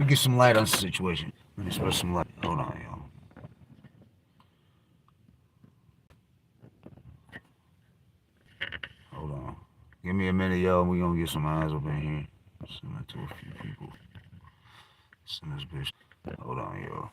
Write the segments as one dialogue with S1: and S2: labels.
S1: me get some light on the situation. Let me spread some light. Hold on, y'all. Hold on. Give me a minute, y'all. We gonna get some eyes up in here. Send that to a few people. Send this bitch. Hold on, y'all.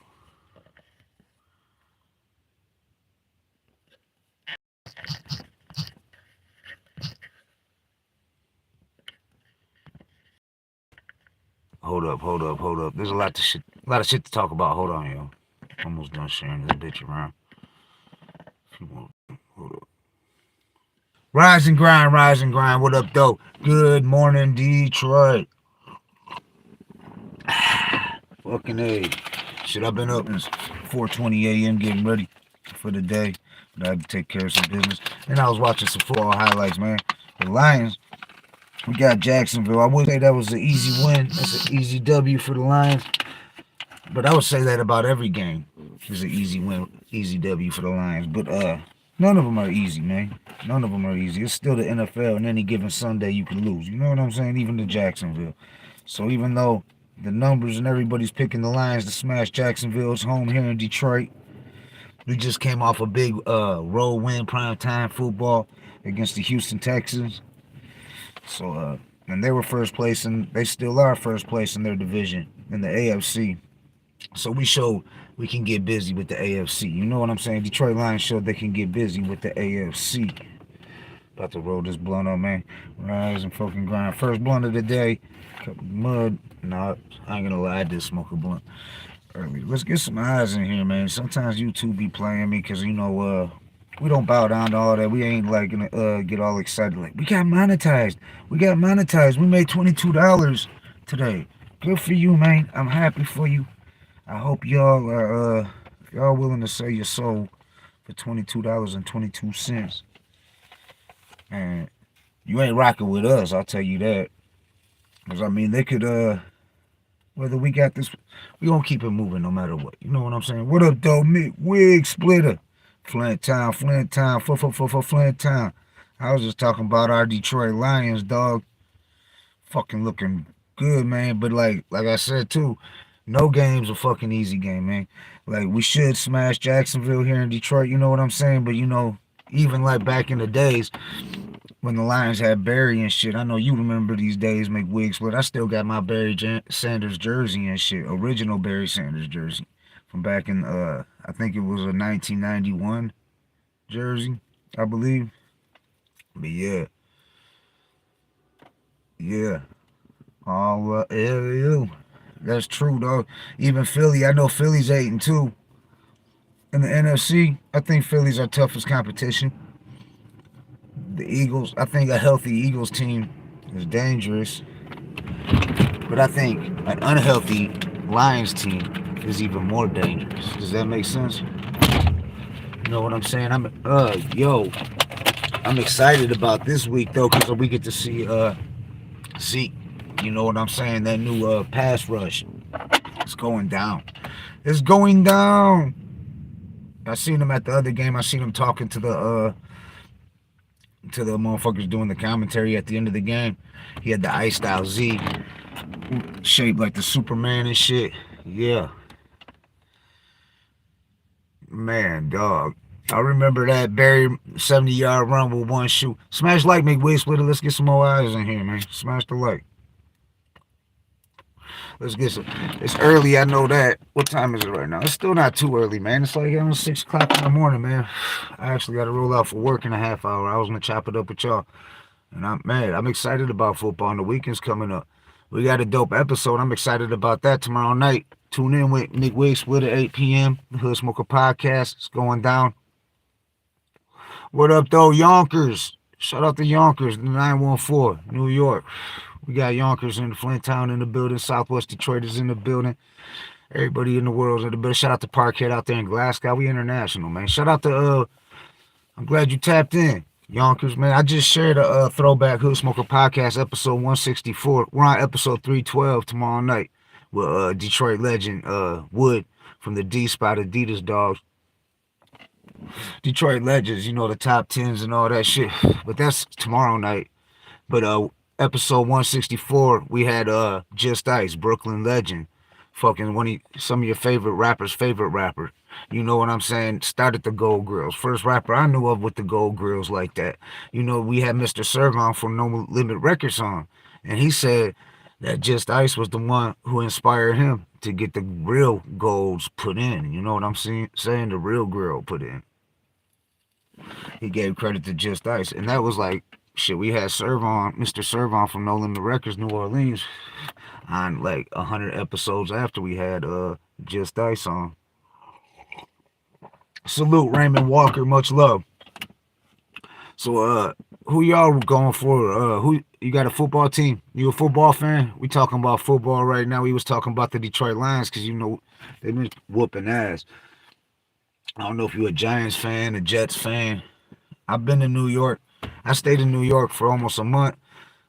S1: Hold up. There's a lot of shit to talk about. Hold on, y'all. Almost done sharing this bitch around. If you want, hold up. Rise and grind, rise and grind. What up, though? Good morning, Detroit. Fucking A. Shit, I've been up since 4:20 a.m. getting ready for the day. But I had to take care of some business. And I was watching some football highlights, man. The Lions, we got Jacksonville. I would say that was an easy win. That's an easy W for the Lions. But I would say that about every game. It's an easy win, easy W for the Lions. But none of them are easy, man. None of them are easy. It's still the NFL, and any given Sunday you can lose. You know what I'm saying? Even the Jacksonville. So even though the numbers and everybody's picking the Lions to smash Jacksonville's home here in Detroit, we just came off a big road win, primetime football against the Houston Texans. So and they were first place, and they still are first place in their division in the AFC. So we showed we can get busy with the AFC. You know what I'm saying? Detroit Lions showed they can get busy with the AFC. About to roll this blunt up, man. Rise and fucking grind. First blunt of the day. Cup of mud. Nah, I ain't gonna lie, I did smoke a blunt early. Let's get some eyes in here, man. Sometimes YouTube be playing me because, we don't bow down to all that. We ain't like gonna get all excited. Like, we got monetized. We got monetized. We made $22 today. Good for you, man. I'm happy for you. I hope y'all are if y'all willing to sell your soul for $22.22. And you ain't rocking with us, I'll tell you that. Cause I mean they could whether we got this we gonna keep it moving no matter what. You know what I'm saying? What up though, Mick? Wig splitter. Flint Town, Flint Town, for Flint Town. I was just talking about our Detroit Lions, dog. Fucking looking good, man. But like I said too, no game's a fucking easy game, man. Like we should smash Jacksonville here in Detroit, you know what I'm saying? But even like back in the days when the Lions had Barry and shit, I know you remember these days, McWigs, but I still got my Sanders jersey and shit, original Barry Sanders jersey from back in I think it was a 1991 jersey, I believe. But yeah. All you. That's true, though. Even Philly, I know Philly's 8-2 in the NFC. I think Philly's our toughest competition. The Eagles, I think a healthy Eagles team is dangerous, but I think an unhealthy Lions team is even more dangerous. Does that make sense? You know what I'm saying? I'm excited about this week though, because we get to see Zeke. You know what I'm saying? That new pass rush. It's going down. It's going down. I seen him at the other game. I seen him talking to the motherfuckers doing the commentary at the end of the game. He had the iced out Z shaped like the Superman and shit. Yeah. Man, dog. I remember that Barry 70-yard run with one shoe. Smash like, make way splitter. Let's get some more eyes in here, man. Smash the like. Let's get some. It's early, I know that. What time is it right now? It's still not too early, man. It's like 6 o'clock in the morning, man. I actually got to roll out for work in a half hour. I was going to chop it up with y'all. And I'm excited about football, and the weekend's coming up. We got a dope episode. I'm excited about that tomorrow night. Tune in with Nick Wiggs Split at 8 p.m. The Hood Smoker Podcast. It's going down. What up, though, Yonkers? Shout out to Yonkers, 914, New York. We got Yonkers in Flint Town in the building. Southwest Detroit is in the building. Everybody in the world's in the building. Shout out to Parkhead out there in Glasgow. We international, man. Shout out to, I'm glad you tapped in. Yonkers, man. I just shared a throwback Hood Smoker Podcast, episode 164. We're on episode 312 tomorrow night with Detroit legend Wood from the D Spot Adidas Dogs. Detroit legends, the top tens and all that shit. But that's tomorrow night. But episode 164, we had Just Ice, Brooklyn legend. fucking some of your favorite rappers' favorite rapper. You know what I'm saying? Started the Gold Grills. First rapper I knew of with the Gold Grills like that. You know, we had Mr. Sergon from No Limit Records on, and he said that Just Ice was the one who inspired him to get the real golds put in. You know what I'm saying? The real grill put in. He gave credit to Just Ice, and that was like shit. We had Mr. Servon from No Limit Records, New Orleans, on like 100 episodes after we had Just Ice on. Salute Raymond Walker, much love. So who y'all going for? Who you got a football team? You a football fan? We talking about football right now. We was talking about the Detroit Lions because you know they been whooping ass. I don't know if you a Giants fan, a Jets fan. I've been to New York. I stayed in New York for almost a month,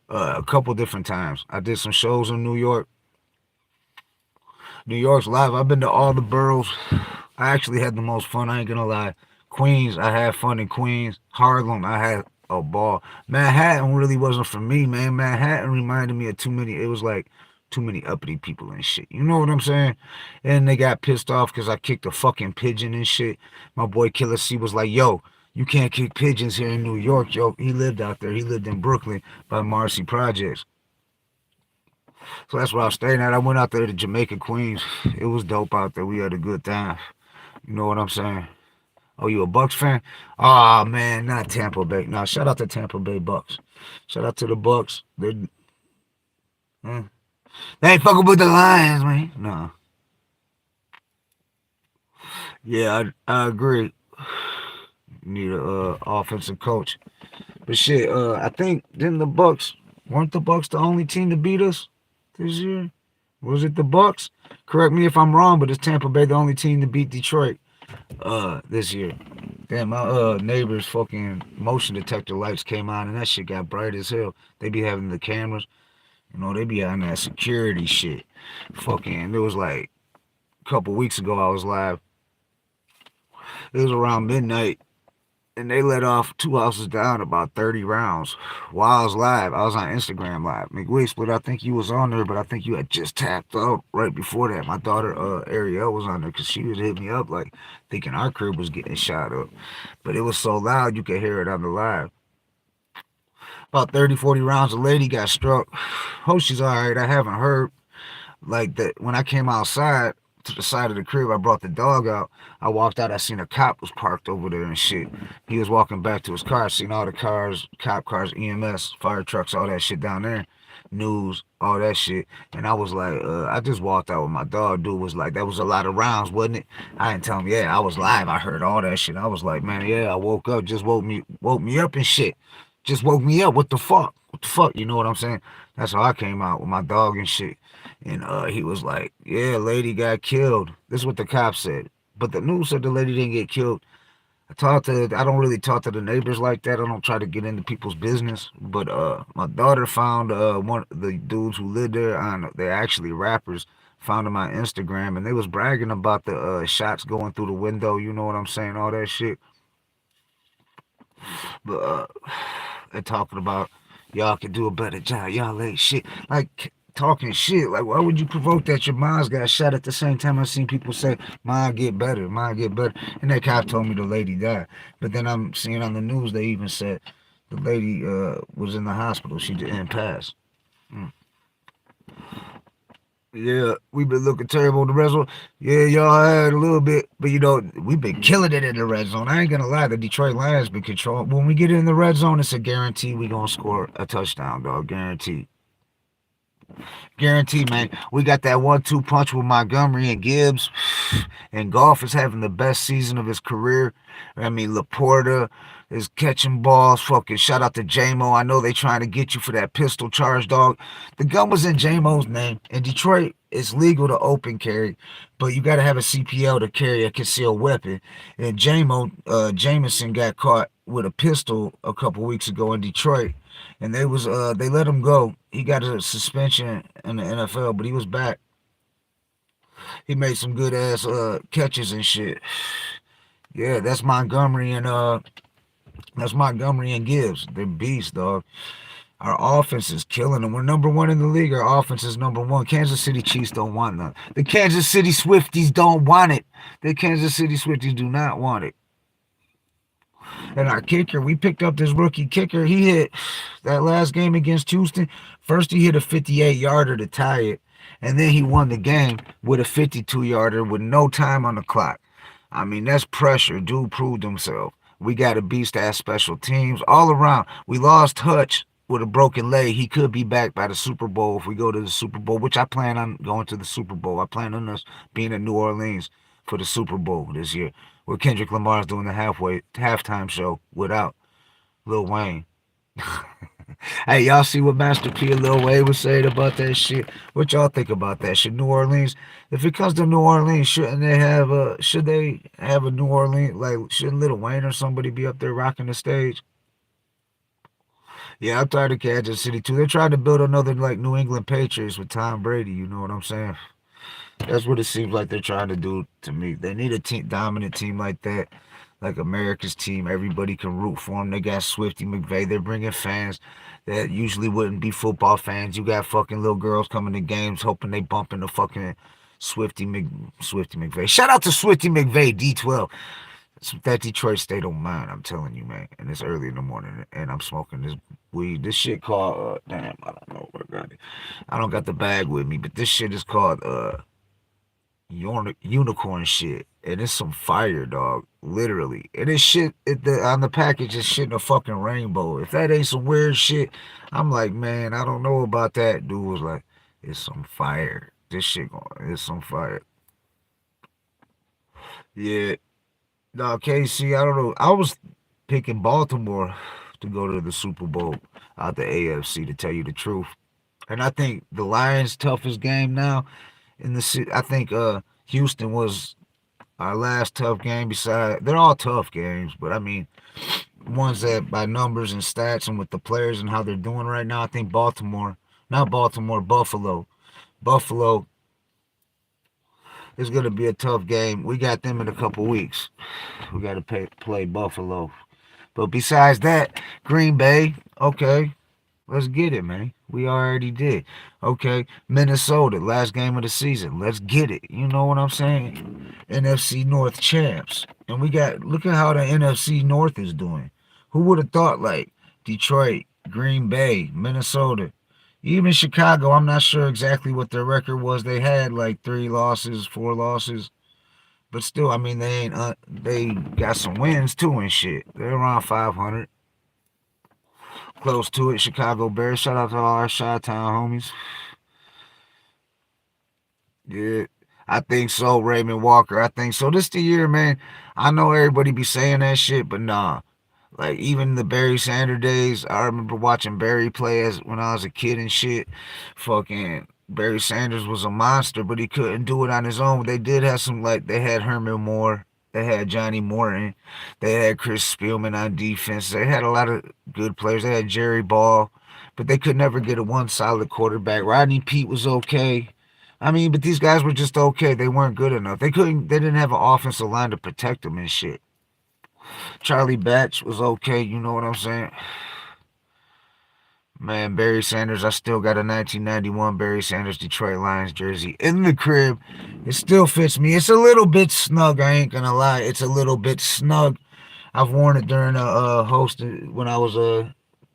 S1: a couple different times. I did some shows in New York. New York's live. I've been to all the boroughs. I actually had the most fun. I ain't gonna lie. Queens, I had fun in Queens. Harlem, I had a ball. Manhattan really wasn't for me, man. Manhattan reminded me of too many. It was like too many uppity people and shit. You know what I'm saying? And they got pissed off because I kicked a fucking pigeon and shit. My boy Killer C was like, "Yo, you can't kick pigeons here in New York, yo." He lived out there. He lived in Brooklyn by Marcy Projects. So that's where I was staying at. I went out there to Jamaica, Queens. It was dope out there. We had a good time. You know what I'm saying? Oh, you a Bucks fan? Ah, man, not Tampa Bay. No, shout out to Tampa Bay Bucks. Shout out to the Bucks. They ain't fucking with the Lions, man. No. Yeah, I agree. You need a offensive coach. But shit, I think didn't the Bucks weren't the Bucks the only team to beat us this year? Was it the Bucks? Correct me if I'm wrong, but is Tampa Bay the only team to beat Detroit this year? Damn, my neighbor's fucking motion detector lights came on and that shit got bright as hell. They be having the cameras, you know, they be on that security shit. Fucking, it was like a couple weeks ago I was live. It was around midnight and they let off two houses down about 30 rounds. While I was live, I was on Instagram live. McWee Split, I think you was on there, but I think you had just tapped out right before that. My daughter, Ariel, was on there because she was hitting me up like thinking our crib was getting shot up. But it was so loud you could hear it on the live. About 30, 40 rounds, a lady got struck. Hope she's alright. I haven't heard like that. When I came outside to the side of the crib, I brought the dog out. I walked out, I seen a cop was parked over there and shit. He was walking back to his car. I seen all the cars, cop cars, EMS, fire trucks, all that shit down there. News, all that shit. And I was like, I just walked out with my dog. Dude was like, that was a lot of rounds, wasn't it? I didn't tell him, yeah, I was live. I heard all that shit. I was like, man, yeah, I woke up, just woke me up and shit. Just woke me up. What the fuck? What the fuck? You know what I'm saying? That's how I came out with my dog and shit. And he was like, yeah, lady got killed. This is what the cops said. But the news said the lady didn't get killed. I don't really talk to the neighbors like that. I don't try to get into people's business. But my daughter found one of the dudes who lived there on, they're actually rappers, found them on Instagram and they was bragging about the shots going through the window, you know what I'm saying, all that shit. But they're talking about y'all can do a better job. Y'all ain't shit. Like talking shit. Like why would you provoke that your mom's got shot at the same time? I seen people say mine get better, mine get better, and that cop told me the lady died. But then I'm seeing on the news they even said the lady was in the hospital. She didn't pass. Mm. Yeah, we've been looking terrible in the red zone. Yeah, y'all had a little bit, but you know, we've been killing it in the red zone. I ain't gonna lie, the Detroit Lions been controlling. When we get in the red zone, it's a guarantee we gonna score a touchdown, dog. Guaranteed. Guaranteed, man. We got that 1-2 punch with Montgomery and Gibbs. And Goff is having the best season of his career. I mean, Laporta is catching balls. Fucking shout out to J-Mo. I know they trying to get you for that pistol charge, dog. The gun was in J-Mo's name. In Detroit, it's legal to open carry, but you got to have a CPL to carry a concealed weapon. And J-Mo, Jameson got caught with a pistol a couple weeks ago in Detroit and they let him go. He got a suspension in the NFL, but he was back. He made some good ass catches and shit. Yeah, that's Montgomery and Gibbs. They're beasts, dog. Our offense is killing them. We're number one in the league. Our offense is number one. Kansas City Chiefs don't want none. The Kansas City Swifties don't want it. The Kansas City Swifties do not want it. And our kicker, we picked up this rookie kicker. He hit that last game against Houston. First, he hit a 58-yarder to tie it. And then he won the game with a 52-yarder with no time on the clock. I mean, that's pressure. Dude proved himself. We got a beast ass special teams all around. We lost Hutch with a broken leg. He could be back by the Super Bowl if we go to the Super Bowl, which I plan on going to the Super Bowl. I plan on us being in New Orleans for the Super Bowl this year, where Kendrick Lamar's doing the halftime show without Lil Wayne. Hey, y'all see what Master P and Lil Wayne was saying about that shit? What y'all think about that? Should New Orleans, if it comes to New Orleans, should they have a New Orleans, like, should Lil Wayne or somebody be up there rocking the stage? Yeah, I'm tired of Kansas City too. They're trying to build another, like, New England Patriots with Tom Brady, you know what I'm saying? That's what it seems like they're trying to do to me. They need a dominant team like that, like America's team. Everybody can root for them. They got Swifty McVay. They're bringing fans that usually wouldn't be football fans. You got fucking little girls coming to games hoping they bump into fucking Swifty McVay. Shout out to Swifty McVay, D12. That Detroit state of mind, I'm telling you, man. And it's early in the morning, and I'm smoking this weed. This shit called, damn, I don't know where I got it. I don't got the bag with me, but this shit is called, unicorn shit, and it's some fire, dog. Literally, and it's shit. On the package is shit in a fucking rainbow. If that ain't some weird shit, I'm like, man, I don't know about that. Dude was like, it's some fire. This shit going, it's some fire. Yeah, no, KC, I don't know. I was picking Baltimore to go to the Super Bowl out the AFC, to tell you the truth. And I think the Lions' toughest game now in the city. I think Houston was our last tough game. Besides, they're all tough games, but I mean, ones that by numbers and stats and with the players and how they're doing right now, I think Baltimore, not Baltimore, Buffalo. Buffalo is going to be a tough game. We got them in a couple weeks. We got to play Buffalo. But besides that, Green Bay, okay, let's get it, man. We already did. Okay, Minnesota, last game of the season. Let's get it. You know what I'm saying? NFC North champs. And we got, look at how the NFC North is doing. Who would have thought, like, Detroit, Green Bay, Minnesota, even Chicago, I'm not sure exactly what their record was. They had like 3 losses, 4 losses. But still, I mean, they ain't, they got some wins too and shit. They're around 500. Close to it. Chicago Bears. Shout out to all our Chi-Town homies. Yeah, I think so. Raymond Walker. I think so. This the year, man. I know everybody be saying that shit, but nah. Like, even the Barry Sanders days, I remember watching Barry play as when I was a kid and shit. Fucking Barry Sanders was a monster, but he couldn't do it on his own. They did have some, like, they had Herman Moore. They had Johnny Morton. They had Chris Spielman on defense. They had a lot of good players. They had Jerry Ball, but they could never get a one solid quarterback. Rodney Pete was okay. I mean, but these guys were just okay. They weren't good enough. They couldn't. They didn't have an offensive line to protect them and shit. Charlie Batch was okay. You know what I'm saying? Man, Barry Sanders. I still got a 1991 Barry Sanders Detroit Lions jersey in the crib. It still fits me. It's a little bit snug. I ain't gonna lie. It's a little bit snug. I've worn it during a host when I was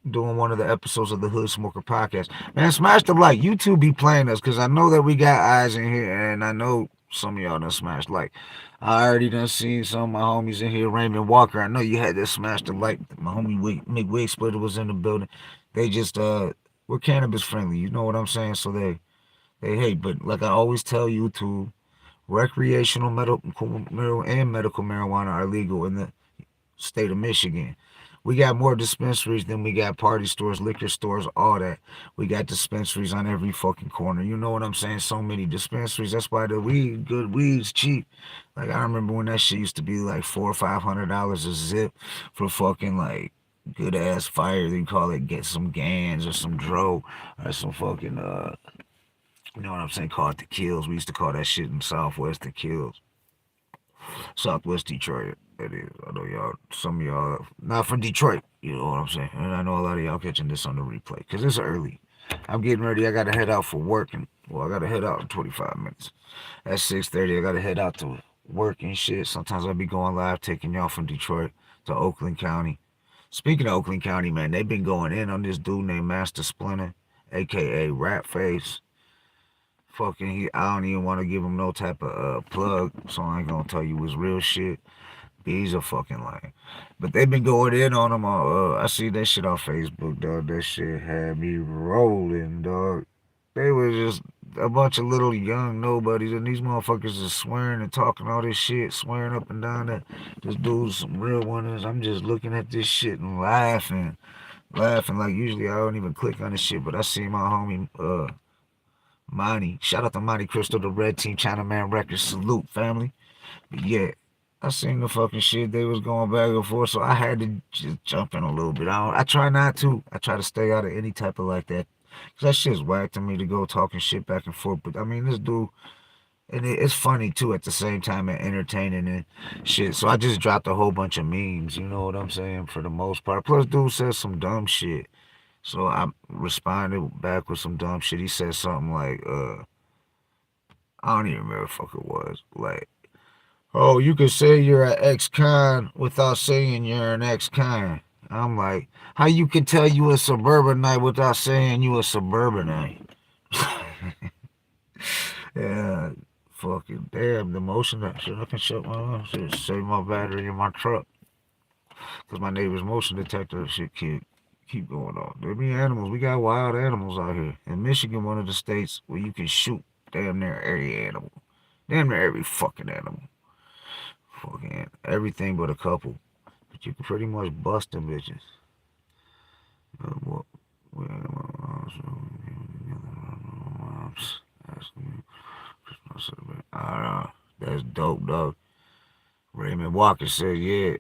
S1: doing one of the episodes of the Hood Smoker podcast. Man, smash the like. YouTube be playing us because I know that we got eyes in here, and I know some of y'all done smashed like. I already done seen some of my homies in here. Raymond Walker. I know you had to smash the like. My homie Mick Splitter was in the building. They just we're cannabis friendly. You know what I'm saying? So they hate. But like I always tell YouTube, recreational medical marijuana are legal in the state of Michigan. We got more dispensaries than we got party stores, liquor stores, all that. We got dispensaries on every fucking corner. You know what I'm saying? So many dispensaries. That's why the good weed's cheap. Like I remember when that shit used to be like $400 or $500 a zip for fucking like good ass fire. They call it get some Gans or some Dro or some fucking you know what I'm saying? Call it the kills. We used to call that shit in the Southwest the kills. Southwest Detroit. It is. I know y'all. Some of y'all not from Detroit. You know what I'm saying? And I know a lot of y'all catching this on the replay because it's early. I'm getting ready. I gotta head out for work, and well, I gotta head out in 25 minutes. At 6:30, I gotta head out to work and shit. Sometimes I'll be going live, taking y'all from Detroit to Oakland County. Speaking of Oakland County, man, they've been going in on this dude named Master Splinter, aka Rat Face. Fucking, I don't even want to give him no type of plug, so I ain't gonna tell you his real shit. He's a fucking lion. But they've been going in on him. I see that shit on Facebook, dog. That shit had me rolling, dog. They were just a bunch of little young nobodies, and these motherfuckers is swearing and talking all this shit, swearing up and down that this dude's some real ones. I'm just looking at this shit and laughing, laughing. Like usually I don't even click on this shit, but I see my homie Monty. Shout out to Monty Crystal, the Red Team China Man Records. Salute, family. But yeah, I seen the fucking shit they was going back and forth, so I had to just jump in a little bit. I try not to. I try to stay out of any type of like that. Cause that shit's whack to me to go talking shit back and forth. But I mean, this dude, and it's funny too at the same time and entertaining and shit. So I just dropped a whole bunch of memes. You know what I'm saying? For the most part. Plus, dude said some dumb shit. So I responded back with some dumb shit. He said something like, I don't even remember what the fuck it was. Like, oh, you can say you're an ex-con without saying you're an ex-con. I'm like, how you can tell you a suburbanite without saying you a suburbanite? Yeah, fucking damn, the motion that shit. I can shut my shit, save my battery in my truck. Cause my neighbor's motion detector shit keep going on. There be animals. We got wild animals out here. In Michigan, one of the states where you can shoot damn near every animal. Damn near every fucking animal. Fucking everything but a couple. But you can pretty much bust them bitches. What? That's dope, dog. Raymond Walker said, yeah,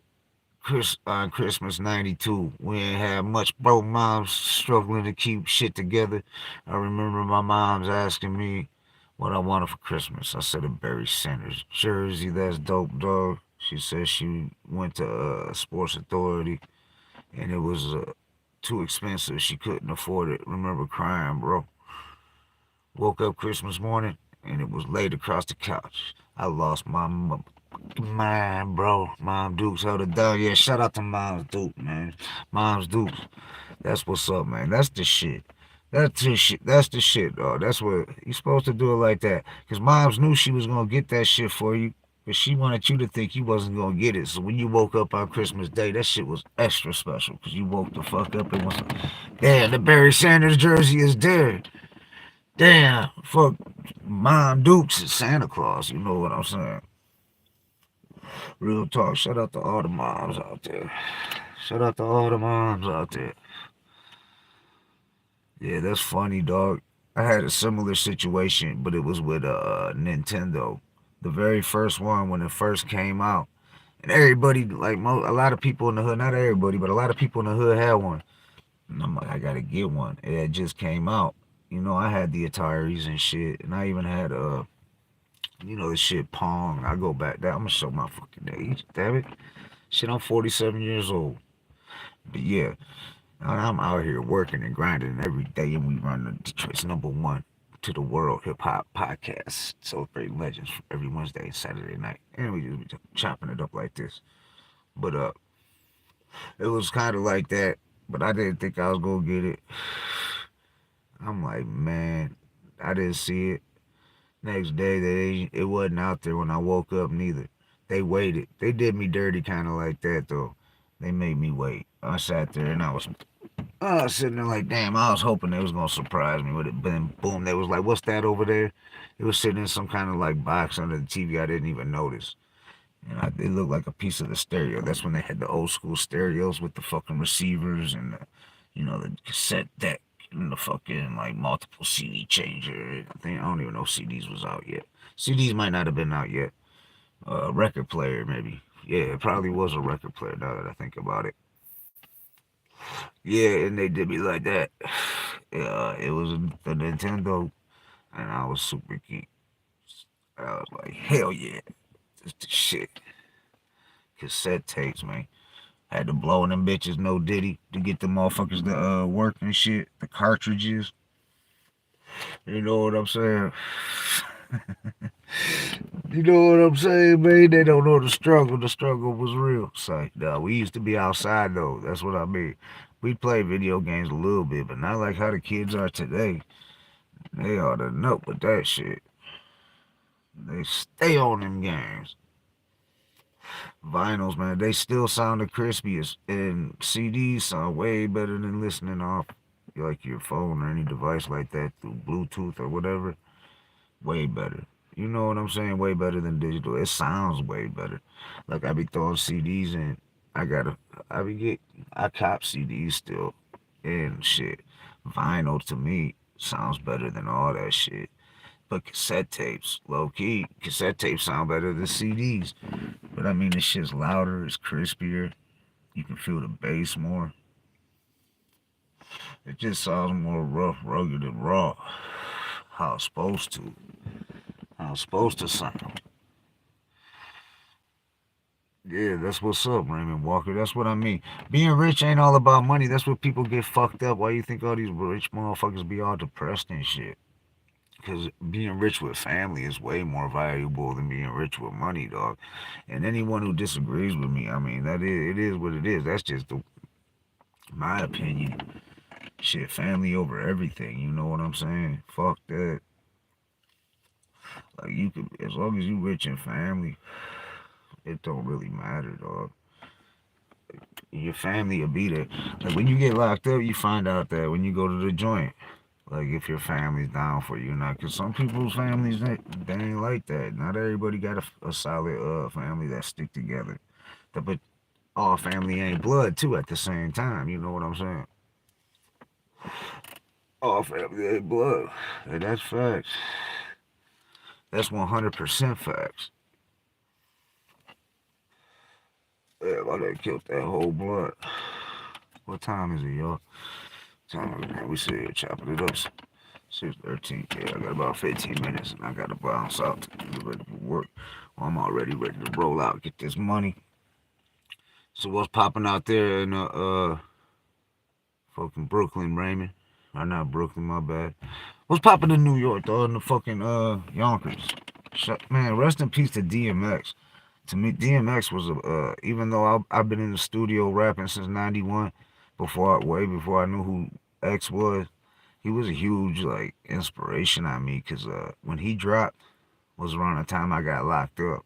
S1: on Christmas '92, we ain't had much. Both moms struggling to keep shit together. I remember my mom's asking me what I wanted for Christmas. I said a Barry Sanders jersey. That's dope, dog. She said she went to Sports Authority and it was too expensive. She couldn't afford it. Remember crying, bro. Woke up Christmas morning and it was laid across the couch. I lost my mind, bro. Mom Dukes held it down. Yeah, shout out to Mom's Duke, man. Mom's Dukes. That's what's up, man. That's the shit. That's the shit. That's the shit, dog. That's what you're supposed to do it like that. Cause Moms knew she was gonna get that shit for you, but she wanted you to think you wasn't gonna get it. So when you woke up on Christmas Day, that shit was extra special. Cause you woke the fuck up and was like, damn, the Barry Sanders jersey is there. Damn, fuck, Mom Dukes is Santa Claus. You know what I'm saying? Real talk. Shout out to all the moms out there. Shout out to all the moms out there. Yeah, that's funny, dog. I had a similar situation, but it was with Nintendo. The very first one when it first came out, and everybody, like a lot of people in the hood, not everybody, but a lot of people in the hood had one. And I'm like, I gotta get one. It had just came out. You know, I had the Ataris and shit, and I even had the shit Pong. I go back there. I'm gonna show my fucking age. Damn it. Shit, I'm 47 years old. But yeah, I'm out here working and grinding every day, and we run the Detroit's #1 to the world hip hop podcast, celebrating legends every Wednesday and Saturday night. And we just be chopping it up like this. But it was kind of like that. But I didn't think I was gonna get it. I'm like, man, I didn't see it. Next day, it wasn't out there when I woke up neither. They waited. They did me dirty, kind of like that though. They made me wait. I sat there and I was sitting there like, damn, I was hoping they was gonna surprise me with it. Then boom, they was like, what's that over there? It was sitting in some kind of like box under the TV. I didn't even notice. And it looked like a piece of the stereo. That's when they had the old school stereos with the fucking receivers and the cassette deck and the fucking like multiple CD changer. I don't even know if CDs was out yet. CDs might not have been out yet. Record player maybe. Yeah, it probably was a record player now that I think about it. Yeah, and they did me like that. Yeah, it was the Nintendo, and I was super geek. I was like, hell yeah, this the shit. cassette tapes, man. Had to blow them bitches no diddy to get the motherfuckers to work and shit. The cartridges. You know what I'm saying? You know what I'm saying, man? They don't know the struggle. The struggle was real. So, nah, we used to be outside, though. That's what I mean. We play video games a little bit, but not like how the kids are today. They ought to know with that shit. They stay on them games. Vinyls, man, they still sound the crispiest. And CDs sound way better than listening off like your phone or any device like that through Bluetooth or whatever. Way better. You know what I'm saying? Way better than digital. It sounds way better. Like I be throwing CDs in. I gotta. I be get. I cop CDs still, and shit. Vinyl to me sounds better than all that shit. But cassette tapes, low key, cassette tapes sound better than CDs. But I mean, this shit's louder. It's crispier. You can feel the bass more. It just sounds more rough, rugged, and raw. How it's supposed to. How it's supposed to sound. Yeah, that's what's up, Raymond Walker. That's what I mean. Being rich ain't all about money. That's what people get fucked up. Why you think all these rich motherfuckers be all depressed and shit? Because being rich with family is way more valuable than being rich with money, dog. And anyone who disagrees with me, I mean, it is what it is. That's just my opinion. Shit, family over everything. You know what I'm saying? Fuck that. Like you could, as long as you rich in family, it don't really matter, dog. Your family will be there. Like when you get locked up, you find out that when you go to the joint, like if your family's down for you or not. Because some people's families, they ain't like that. Not everybody got a solid family that stick together. But all family ain't blood too at the same time. You know what I'm saying? All family ain't blood. And that's facts. That's 100% facts. Yeah, I done killed that whole blood. What time is it, y'all? Time, man. We sit here chopping it up. 6:13. Yeah, I got about 15 minutes and I gotta bounce out to get ready for work. Well, I'm already ready to roll out, get this money. So what's popping out there in fucking Brooklyn, Raymond? Or not Brooklyn, my bad. What's popping in New York, though? In the fucking Yonkers. Man, rest in peace to DMX. To me, DMX was a even though I've been in the studio rapping since '91, way before I knew who X was. He was a huge like inspiration on me because when he dropped was around the time I got locked up,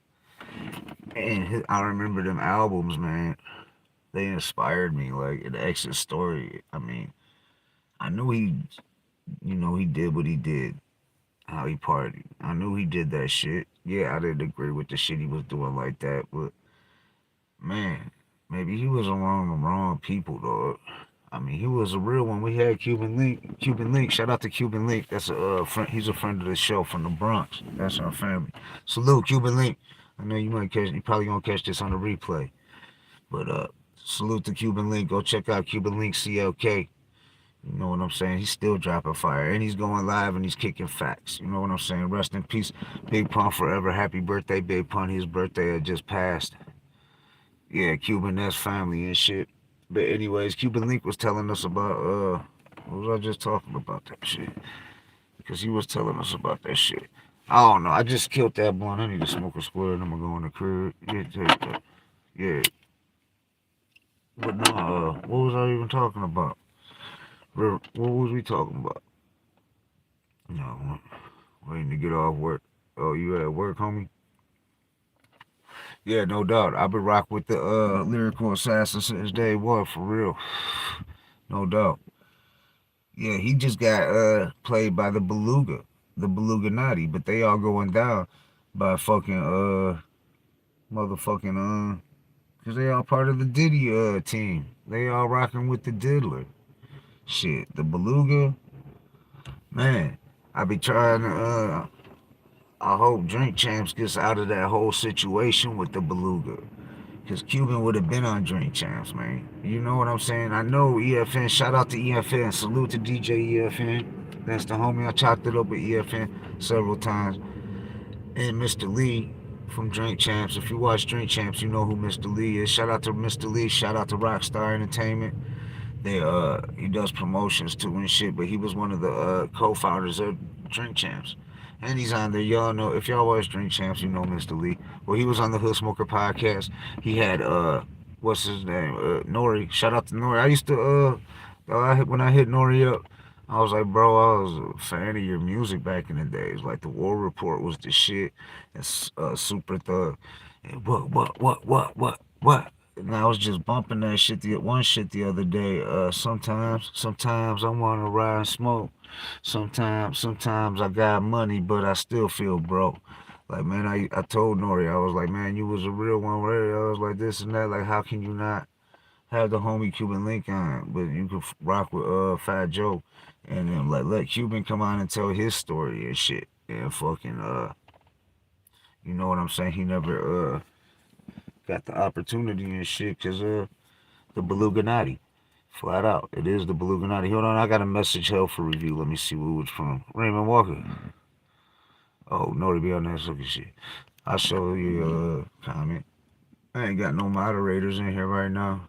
S1: and I remember them albums, man. They inspired me. Like the X's story. I mean, I knew he did what he did, how he partied. I knew he did that shit. Yeah, I didn't agree with the shit he was doing like that, but man, maybe he was around the wrong people, dog. I mean, he was a real one. We had Cuban Link. Cuban Link. Shout out to Cuban Link. That's a friend. He's a friend of the show from the Bronx. That's our family. Salute, Cuban Link. I know you might catch. You probably gonna catch this on the replay. But salute to Cuban Link. Go check out Cuban Link CLK. You know what I'm saying? He's still dropping fire, and he's going live and he's kicking facts. You know what I'm saying? Rest in peace, Big Pun forever. Happy birthday, Big Pun. His birthday had just passed. Yeah, Cuban, that's family and shit. But anyways, Cuban Link was telling us about what was I just talking about that shit? Because he was telling us about that shit. I don't know. I just killed that blunt. I need to smoke a square and I'm gonna go in the crib. Yeah, take that. Yeah. But no, what was I even talking about? What was we talking about? No, waiting to get off work. Oh, you at work, homie? Yeah, no doubt. I've been rock with the lyrical assassin since day one, for real. No doubt. Yeah, he just got played by the Beluga Naughty, but they all going down by fucking motherfucking cause they all part of the Diddy team. They all rocking with the Diddler. Shit, the Beluga, man. I be trying to I hope Drink Champs gets out of that whole situation with the Beluga. Because Cuban would have been on Drink Champs, man. You know what I'm saying? I know EFN. Shout out to EFN. Salute to DJ EFN. That's the homie. I chopped it up with EFN several times. And Mr. Lee. from Drink Champs. If you watch Drink Champs, you know who Mr. Lee is. Shout out to Mr. Lee. Shout out to Rockstar Entertainment. He does promotions too and shit, but he was one of the co-founders of Drink Champs. And he's on there. Y'all know, if y'all watch Drink Champs, you know Mr. Lee. Well, he was on the Hood Smoker podcast. He had what's his name? Nori. Shout out to Nori. I used to when I hit Nori up, I was like, bro, I was a fan of your music back in the days. Like the War Report was the shit, and Super Thug. And what? And I was just bumping that shit the other day. Sometimes I wanna ride and smoke. Sometimes I got money, but I still feel broke. Like man, I told Nori, I was like, man, you was a real one, right? I was like this and that. Like, how can you not have the homie Cuban Link on, but you could rock with Fat Joe, and then like let Cuban come on and tell his story and shit, and fucking you know what I'm saying? He never got the opportunity and shit, cause the Beluganati. Flat out. It is the Beluganati. Hold on, I got a message held for review. Let me see who it's from. Raymond Walker. Oh, no to be on that sucker shit. I'll show you a comment. I ain't got no moderators in here right now.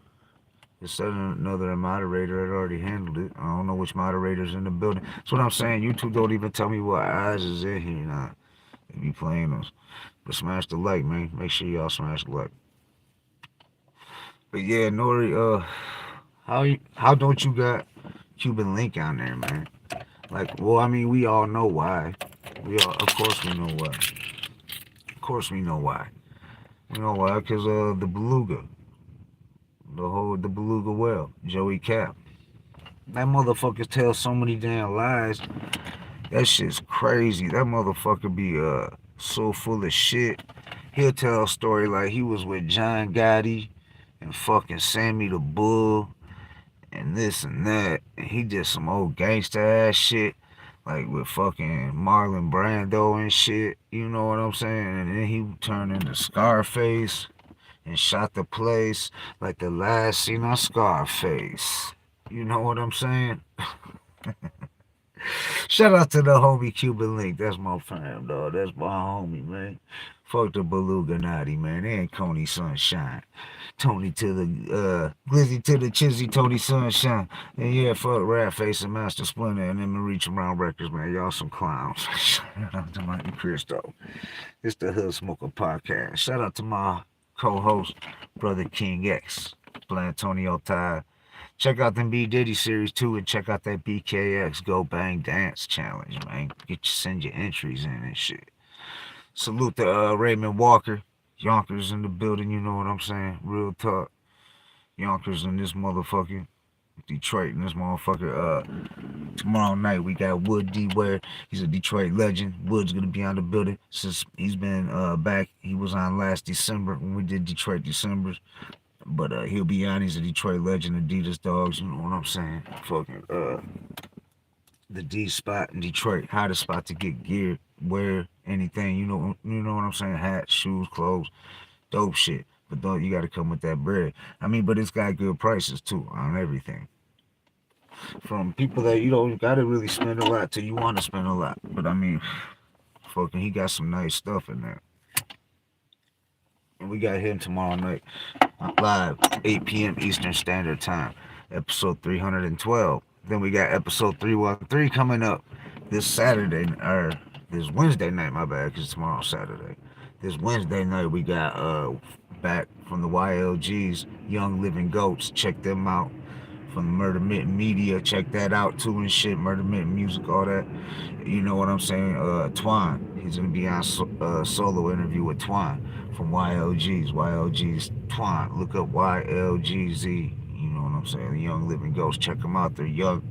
S1: It said another moderator had already handled it. I don't know which moderator's in the building. That's what I'm saying. YouTube don't even tell me what eyes is in here now. They be playing those. But smash the like, man. Make sure y'all smash the like. But yeah, Nori, how don't you got Cuban Link on there, man? Like, well, I mean, we all know why. Of course, we know why. Of course, we know why. You know why? Cause the Beluga, the Beluga whale, Joey Cap. That motherfucker tells so many damn lies. That shit's crazy. That motherfucker be so full of shit. He'll tell a story like he was with John Gotti and fucking Sammy the Bull and this and that. And he did some old gangsta ass shit, like with fucking Marlon Brando and shit. You know what I'm saying? And then he turned into Scarface and shot the place like the last scene on Scarface. You know what I'm saying? Shout out to the homie Cuban Link. That's my fam, dog. That's my homie, man. Fuck the Beluga Naughty, man. They ain't Coney Sunshine. Tony to the Glizzy to the Chizzy, Tony Sunshine. And yeah, fuck Rat Face and Master Splinter and then Reach Around Records, man. Y'all some clowns. Shout out to Mikey Cristo. It's the Hood Smoker Podcast. Shout out to my co-host, Brother King X, Blantonio Ty. Check out the B Diddy series too, and check out that BKX Go Bang Dance Challenge, man. Send your entries in and shit. Salute to Raymond Walker. Yonkers in the building, you know what I'm saying? Real talk. Yonkers in this motherfucker. Detroit in this motherfucker. Tomorrow night we got Wood D Ware. He's a Detroit legend. Wood's gonna be on the building since he's been back. He was on last December when we did Detroit Decembers. But he'll be on. He's a Detroit legend. Adidas dogs. You know what I'm saying? Fucking the D spot in Detroit, hottest spot to get gear, wear anything. You know what I'm saying? Hats, shoes, clothes, dope shit. But don't you got to come with that bread. I mean, but it's got good prices too on everything. From people that you don't got to really spend a lot till you want to spend a lot. But I mean, fucking, he got some nice stuff in there. And we got him tomorrow night, live, 8 p.m. Eastern Standard Time, episode 312. Then we got episode 313 coming up this Saturday, or this Wednesday night, my bad, because tomorrow's Saturday. This Wednesday night, we got back from the YLGs, Young Living Goats. Check them out. From the Murder Mitten Media, check that out too and shit. Murder Mitten Music, all that. You know what I'm saying? Twan, he's gonna be on solo interview with Twan from YLGs. YLGs Twan. Look up YLGZ. You know what I'm saying? Young Living Ghosts. Check them out. They're young.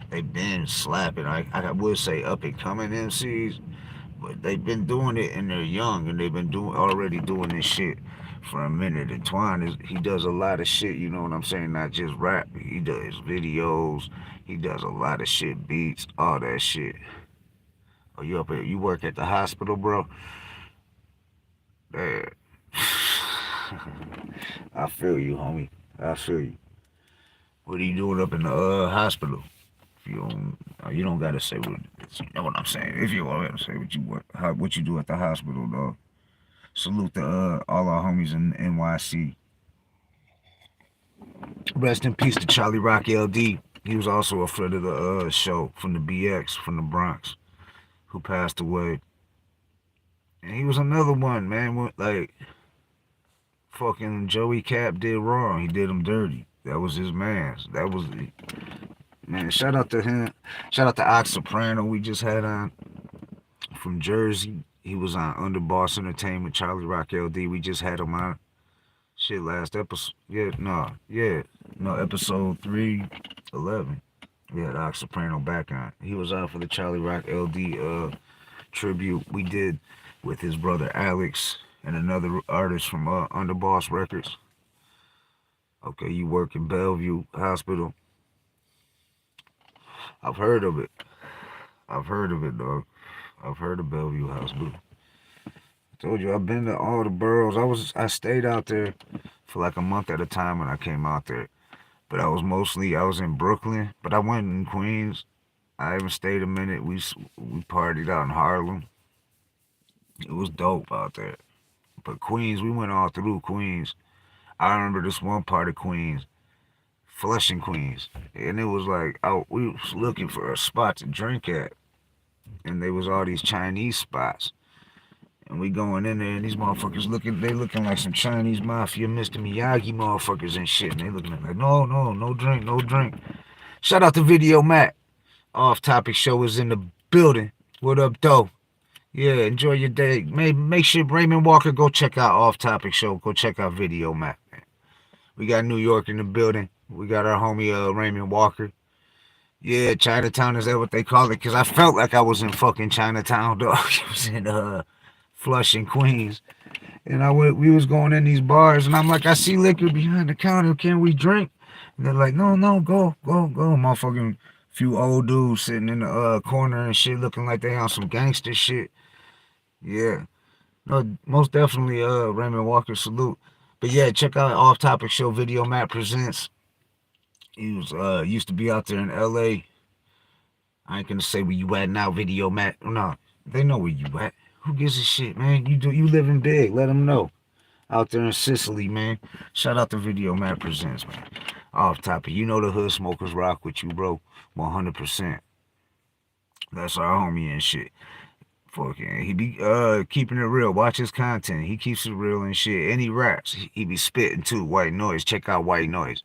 S1: They've been slapping. I would say up and coming MCs, but they've been doing it and they're young and they've been already doing this shit for a minute. And he does a lot of shit, you know what I'm saying? Not just rap. He does videos. He does a lot of shit, beats, all that shit. Oh, you up here? You work at the hospital, bro? Yeah. I feel you, homie. I feel you. What are you doing up in the hospital? If you don't gotta say what. You know what I'm saying. If you want to say what you do at the hospital, though. Salute to all our homies in NYC. Rest in peace to Charlie Rock LD. He was also a friend of the show from the BX from the Bronx who passed away. And he was another one, man. Like fucking Joey Cap did wrong. He did him dirty. That was his man's. That was man. Shout out to him. Shout out to Ox Soprano. We just had on from Jersey. He was on Underboss Entertainment. Charlie Rock LD. We just had him on. Shit, last episode. No, episode 311. We had Ox Soprano back on. He was out for the Charlie Rock LD tribute we did with his brother Alex and another artist from Underboss Records. Okay, you work in Bellevue Hospital. I've heard of it. I've heard of it, dog. I've heard of Bellevue Hospital. I told you I've been to all the boroughs. I stayed out there for like a month at a time when I came out there. But I was in Brooklyn, but I went in Queens. I even stayed a minute. We partied out in Harlem. It was dope out there. But Queens, we went all through Queens. I remember this one part of Queens, Flushing, Queens, and it was like we was looking for a spot to drink at, and there was all these Chinese spots, and we going in there, and these motherfuckers they looking like some Chinese mafia, Mr. Miyagi motherfuckers and shit, and they looking like no, no, no drink, no drink. Shout out to Video Matt. Off Topic Show is in the building. What up, though? Yeah, enjoy your day. Make sure Raymond Walker go check out Off Topic Show. Go check out Video Matt. We got New York in the building. We got our homie Raymond Walker. Yeah, Chinatown, is that what they call it? Because I felt like I was in fucking Chinatown, dog. I was in Flushing, Queens. And we was going in these bars, and I'm like, I see liquor behind the counter. Can we drink? And they're like, no, no, go, go, go. Motherfucking few old dudes sitting in the corner and shit looking like they on some gangster shit. Yeah. No, most definitely Raymond Walker salute. But yeah, check out Off Topic Show Video Matt Presents. He was used to be out there in LA. I ain't gonna say where you at now, Video Matt. No, they know where you at. Who gives a shit, man? You living big. Let them know. Out there in Sicily, man. Shout out to Video Matt Presents, man. Off Topic. You know the hood smokers rock with you, bro. 100%. That's our homie and shit. Fucking, he be keeping it real. Watch his content. He keeps it real and shit. And he raps. He be spitting too. White Noise. Check out White Noise.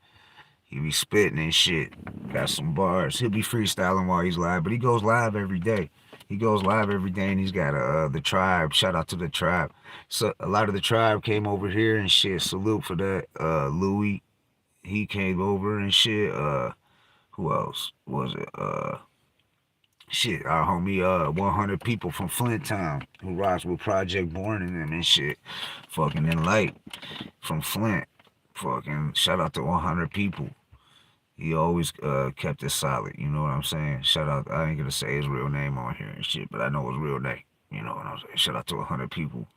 S1: He be spitting and shit. Got some bars. He'll be freestyling while he's live, but he goes live every day. He goes live every day, and he's got the tribe. Shout out to the tribe. So a lot of the tribe came over here and shit. Salute for that. Louis, he came over and shit. Who else was it? Shit, our homie, 100 people from Flint Town who rocks with Project Born and them and shit. Fucking in Light from Flint. Fucking shout out to 100 people. He always kept it solid. You know what I'm saying? Shout out. I ain't gonna say his real name on here and shit, but I know his real name. You know what I'm saying? Shout out to 100 people.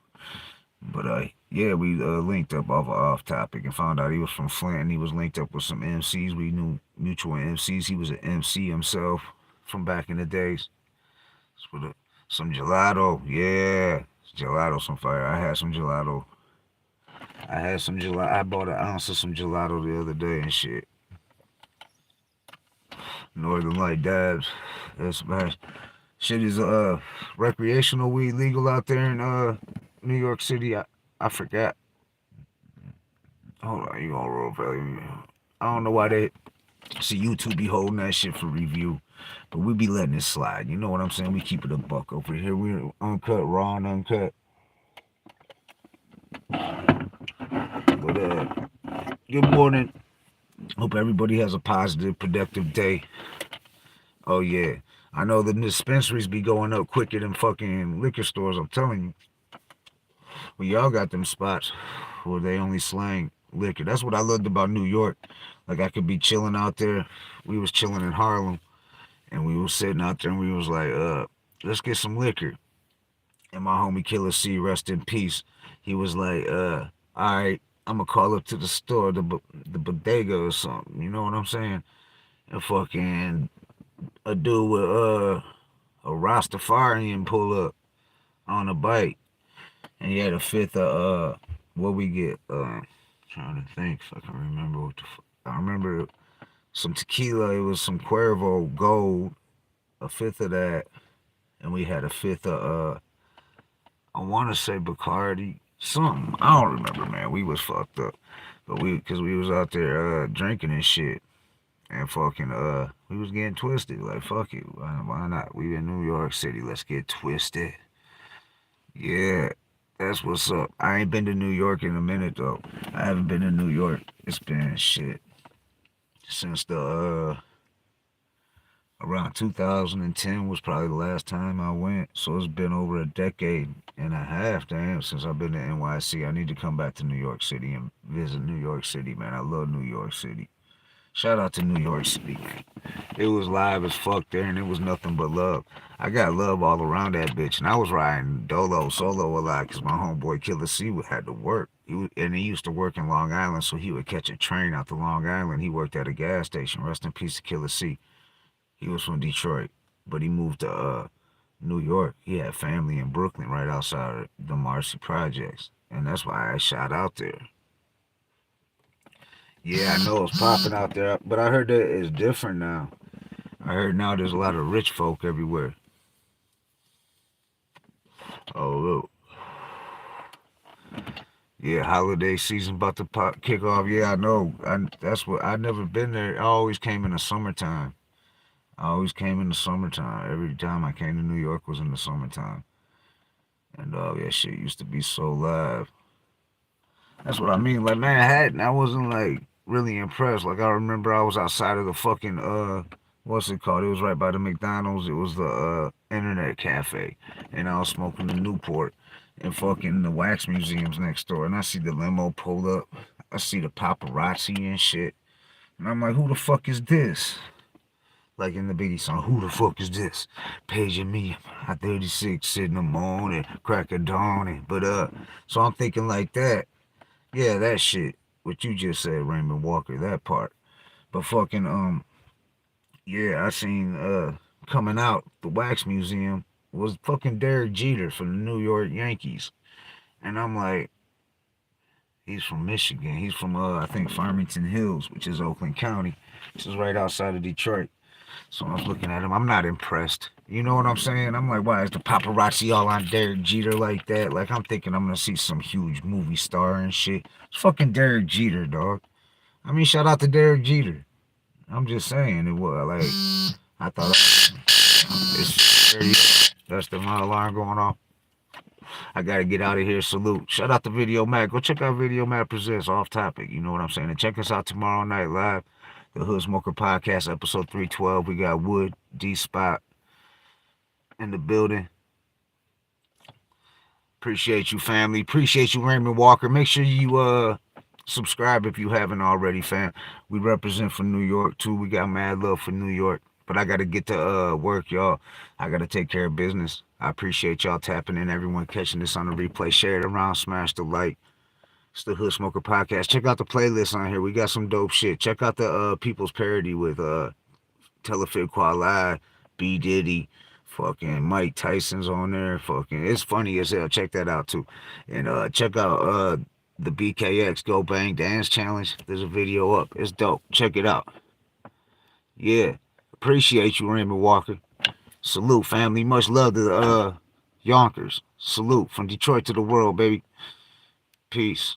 S1: But yeah, we linked up off topic and found out he was from Flint and he was linked up with some MCs. We knew mutual MCs. He was an MC himself from back in the days. Some gelato, yeah, gelato, some fire. I had some gelato. I bought an ounce of some gelato the other day and shit. Northern Light dabs. That's smash. Shit is recreational weed legal out there in New York City. I forgot. Hold on, you gonna roll value? I don't know why they see YouTube be holding that shit for review, but we be letting it slide. You know what I'm saying? We keep it a buck over here. We're uncut, raw and uncut. But good morning. Hope everybody has a positive, productive day. Oh yeah, I know the dispensaries be going up quicker than fucking liquor stores. I'm telling you. Well, y'all got them spots where they only slang liquor. That's what I loved about New York. Like I could be chilling out there. We was chilling in Harlem, and we was sitting out there, and we was like, let's get some liquor. And my homie Killer C, rest in peace. He was like, all right, I'm gonna call up to the store, the bodega or something. You know what I'm saying? And fucking a dude with a Rastafarian pull up on a bike. And he had a fifth of what we get. Trying to think if I can remember what the. I remember some tequila. It was some Cuervo Gold. A fifth of that, and we had a fifth of I want to say Bacardi. Something I don't remember, man. We was fucked up, but cause we was out there drinking and shit. And fucking we was getting twisted. Like fuck it, why not? We in New York City. Let's get twisted. Yeah, that's what's up. I ain't been to New York in a minute though. I haven't been to New York. It's been shit since the around 2010 was probably the last time I went. So it's been over a decade and a half, damn, since I've been to NYC. I need to come back to New York City and visit New York City, man. I love New York City. Shout out to New York City, man. It was live as fuck there, and it was nothing but love. I got love all around that bitch, and I was riding dolo solo a lot because my homeboy Killer C had to work. And he used to work in Long Island, so he would catch a train out to Long Island. He worked at a gas station. Rest in peace to Killer C. He was from Detroit, but he moved to New York. He had family in Brooklyn, right outside of the Marcy Projects, and that's why I shot out there. Yeah, I know it's popping out there, but I heard that it's different now. I heard now there's a lot of rich folk everywhere. Oh, look. Yeah, holiday season about to kick off. Yeah, I know. That's what I never been there. I always came in the summertime. I always came in the summertime. Every time I came to New York was in the summertime, and that shit used to be so live. That's what I mean. Like Manhattan, I wasn't like really impressed. Like I remember I was outside of the fucking what's it called? It was right by the McDonald's. It was the internet cafe. And I was smoking the Newport and fucking the wax museums next door. And I see the limo pulled up. I see the paparazzi and shit. And I'm like, who the fuck is this? Like in the Biggie song, who the fuck is this? Paging me at 36 in the morning, crack of dawn. But so I'm thinking like that. Yeah, that shit. What you just said, Raymond Walker, that part. But fucking yeah, I seen coming out the Wax Museum was fucking Derek Jeter from the New York Yankees. And I'm like, he's from Michigan. He's from I think Farmington Hills, which is Oakland County. This is right outside of Detroit. So I was looking at him. I'm not impressed. You know what I'm saying? I'm like, why is the paparazzi all on Derek Jeter like that? Like I'm thinking I'm gonna see some huge movie star and shit. It's fucking Derek Jeter, dog. I mean, shout out to Derek Jeter. I'm just saying it was like I thought it's that's the my alarm going off. I gotta get out of here. Salute. Shout out to Video Mac. Go check out Video Mac Presents Off Topic. You know what I'm saying? And check us out tomorrow night live. The Hood Smoker Podcast, episode 312. We got Wood, D Spot in the building. Appreciate you, family. Appreciate you, Raymond Walker. Make sure you subscribe if you haven't already, fam. We represent for New York too. We got mad love for New York. But I gotta get to work, y'all. I gotta take care of business. I appreciate y'all tapping in. Everyone catching this on the replay. Share it around. Smash the like. It's the Hood Smoker Podcast. Check out the playlist on here. We got some dope shit. Check out the People's Parody with Telefit Kuala, B Diddy, fucking Mike Tyson's on there. Fucking, it's funny as hell. Check that out too. And check out the BKX Go Bang Dance Challenge. There's a video up. It's dope. Check it out. Yeah. Appreciate you, Raymond Walker. Salute, family. Much love to Yonkers. Salute from Detroit to the world, baby. Peace.